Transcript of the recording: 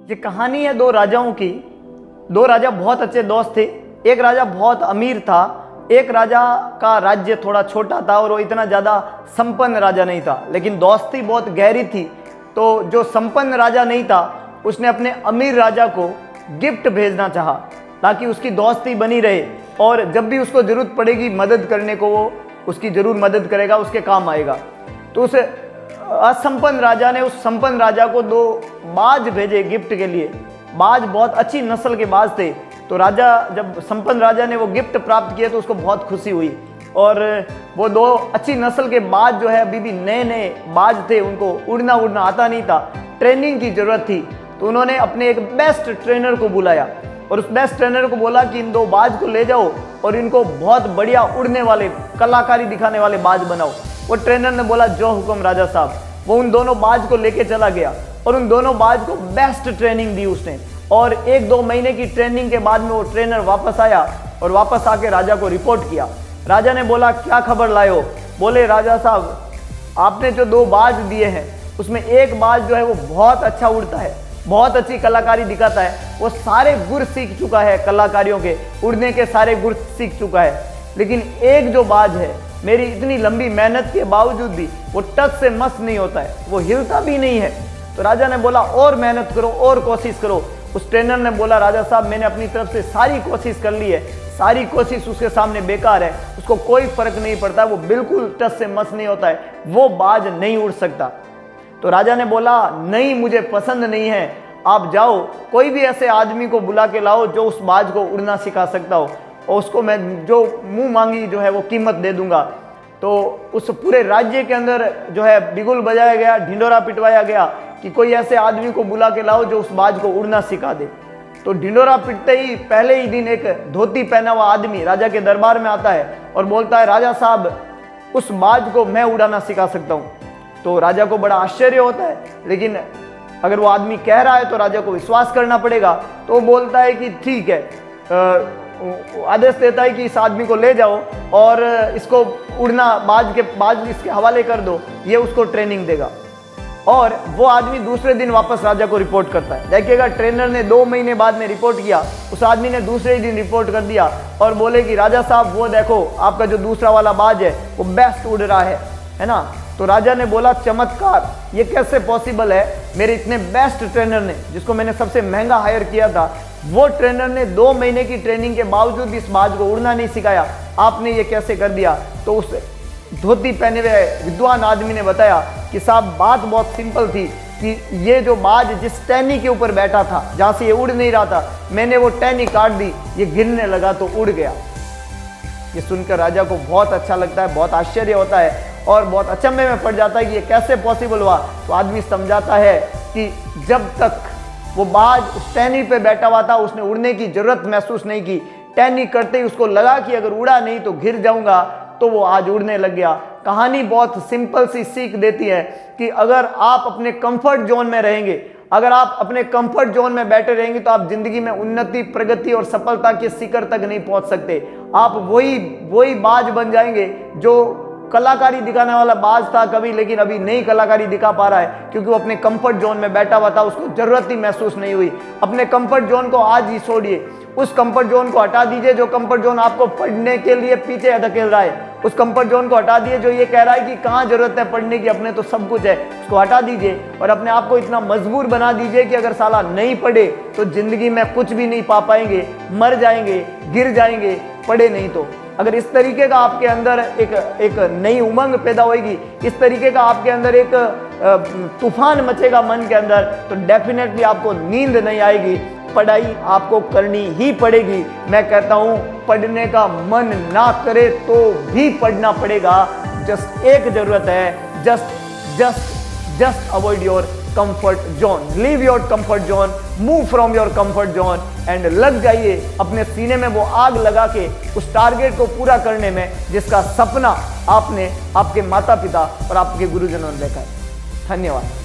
ये कहानी है दो राजाओं की। दो राजा बहुत अच्छे दोस्त थे। एक राजा बहुत अमीर था, एक राजा का राज्य थोड़ा छोटा था और वो इतना ज़्यादा संपन्न राजा नहीं था, लेकिन दोस्ती बहुत गहरी थी। तो जो संपन्न राजा नहीं था उसने अपने अमीर राजा को गिफ्ट भेजना चाहा ताकि उसकी दोस्ती बनी रहे और जब भी उसको ज़रूरत पड़ेगी मदद करने को वो उसकी ज़रूर मदद करेगा, उसके काम आएगा। तो उस असंपन्न राजा ने उस संपन्न राजा को दो बाज भेजे गिफ्ट के लिए। बाज बहुत अच्छी नस्ल के बाज थे। तो राजा जब संपन्न राजा ने वो गिफ्ट प्राप्त किए तो उसको बहुत खुशी हुई और वो दो अच्छी नस्ल के बाज जो है अभी भी नए नए बाज थे, उनको उड़ना आता नहीं था, ट्रेनिंग की ज़रूरत थी। तो उन्होंने अपने एक बेस्ट ट्रेनर को बुलाया और उस बेस्ट ट्रेनर को बोला कि इन दो बाज को ले जाओ और इनको बहुत बढ़िया उड़ने वाले, कलाकारी दिखाने वाले बाज बनाओ। वो ट्रेनर ने बोला जो हुक्म राजा साहब। वो उन दोनों बाज को लेके चला गया और उन दोनों बाज को बेस्ट ट्रेनिंग दी उसने। और 1-2 महीने की ट्रेनिंग के बाद में वो ट्रेनर वापस आया और वापस आके राजा को रिपोर्ट किया। राजा ने बोला क्या खबर लाए हो? बोले राजा साहब आपने जो 2 बाज दिए हैं उसमें एक बाज जो है वो बहुत अच्छा उड़ता है, बहुत अच्छी कलाकारी दिखाता है, वो सारे गुर सीख चुका है, कलाकारियों के उड़ने के सारे गुर सीख चुका है। लेकिन एक जो बाज है मेरी इतनी लंबी मेहनत के बावजूद भी वो टच से मस नहीं होता है, वो हिलता भी नहीं है। तो राजा ने बोला और मेहनत करो और कोशिश करो। उस ट्रेनर ने बोला राजा साहब मैंने अपनी तरफ से सारी कोशिश कर ली है, सारी कोशिश उसके सामने बेकार है, उसको कोई फर्क नहीं पड़ता, वो बिल्कुल टच से मस नहीं होता है, वो बाज नहीं उड़ सकता। तो राजा ने बोला नहीं मुझे पसंद नहीं है, आप जाओ कोई भी ऐसे आदमी को बुला के लाओ जो उस बाज को उड़ना सिखा सकता हो और उसको मैं जो मुंह मांगी जो है वो कीमत दे दूंगा। तो उस पूरे राज्य के अंदर जो है बिगुल बजाया गया, ढिंडोरा पिटवाया गया कि कोई ऐसे आदमी को बुला के लाओ जो उस बाज को उड़ना सिखा दे। तो ढिंडोरा पिटते ही पहले ही दिन एक धोती पहना हुआ आदमी राजा के दरबार में आता है और बोलता है राजा साहब उस बाज को मैं उड़ाना सिखा सकता हूँ। तो राजा को बड़ा आश्चर्य होता है, लेकिन अगर वो आदमी कह रहा है तो राजा को विश्वास करना पड़ेगा। तो वो बोलता है कि ठीक है, आदेश देता है कि इस आदमी को ले जाओ और इसको उड़ना बाज इसके हवाले कर दो, ये उसको ट्रेनिंग देगा। और वो आदमी दूसरे दिन वापस राजा को रिपोर्ट करता है। देखिएगा ट्रेनर ने 2 महीने बाद में रिपोर्ट किया, उस आदमी ने दूसरे ही दिन रिपोर्ट कर दिया और बोले कि राजा साहब वो देखो आपका जो दूसरा वाला बाज है वो बेस्ट उड़ रहा है ना। तो राजा ने बोला चमत्कार, ये कैसे पॉसिबल है? मेरे इतने बेस्ट ट्रेनर ने, जिसको मैंने सबसे महंगा हायर किया था, वो ट्रेनर ने 2 महीने की ट्रेनिंग के बावजूद इस बाज को उड़ना नहीं सिखाया, आपने ये कैसे कर दिया? तो उस धोती पहने हुए विद्वान आदमी ने बताया कि साहब बात बहुत सिंपल थी कि ये जो बाज जिस टहनी के ऊपर बैठा था, जहाँ से ये उड़ नहीं रहा था, मैंने वो टहनी काट दी, ये गिरने लगा तो उड़ गया। ये सुनकर राजा को बहुत अच्छा लगता है, बहुत आश्चर्य होता है और बहुत अचंभे में पड़ जाता है कि ये कैसे पॉसिबल हुआ। तो आदमी समझाता है कि जब तक वो बाज उस टहनी पे बैठा हुआ था उसने उड़ने की जरूरत महसूस नहीं की। टहनी करते ही उसको लगा कि अगर उड़ा नहीं तो गिर जाऊंगा, तो वो आज उड़ने लग गया। कहानी बहुत सिंपल सी सीख देती है कि अगर आप अपने कंफर्ट जोन में रहेंगे, अगर आप अपने कंफर्ट जोन में बैठे रहेंगे तो आप जिंदगी में उन्नति, प्रगति और सफलता के शिखर तक नहीं पहुंच सकते। आप वही बाज बन जाएंगे जो कलाकारी दिखाने वाला बाज था कभी, लेकिन अभी नई कलाकारी दिखा पा रहा है क्योंकि वो अपने कंफर्ट जोन में बैठा हुआ था, उसको जरूरत ही महसूस नहीं हुई। अपने कंफर्ट जोन को आज ही छोड़िए, उस कंफर्ट जोन को हटा दीजिए जो कंफर्ट जोन आपको पढ़ने के लिए पीछे धकेल रहा है। उस कंफर्ट जोन को हटा दीजिए जो ये कह रहा है कि कहाँ जरूरत है पढ़ने की, अपने तो सब कुछ है, उसको हटा दीजिए और अपने आप को इतना मजबूर बना दीजिए कि अगर साला नहीं पढ़े तो जिंदगी में कुछ भी नहीं पा पाएंगे, मर जाएंगे, गिर जाएंगे, पढ़े नहीं तो। अगर इस तरीके का आपके अंदर एक नई उमंग पैदा होगी, इस तरीके का आपके अंदर एक तूफान मचेगा मन के अंदर, तो डेफिनेटली आपको नींद नहीं आएगी, पढ़ाई आपको करनी ही पड़ेगी। मैं कहता हूँ पढ़ने का मन ना करे तो भी पढ़ना पड़ेगा। जस्ट एक जरूरत है, just avoid your comfort zone, leave your comfort zone, move from your comfort zone and लग जाइए अपने सीने में वो आग लगा के उस टारगेट को पूरा करने में जिसका सपना आपने, आपके माता पिता और आपके गुरुजनों ने देखा है। धन्यवाद।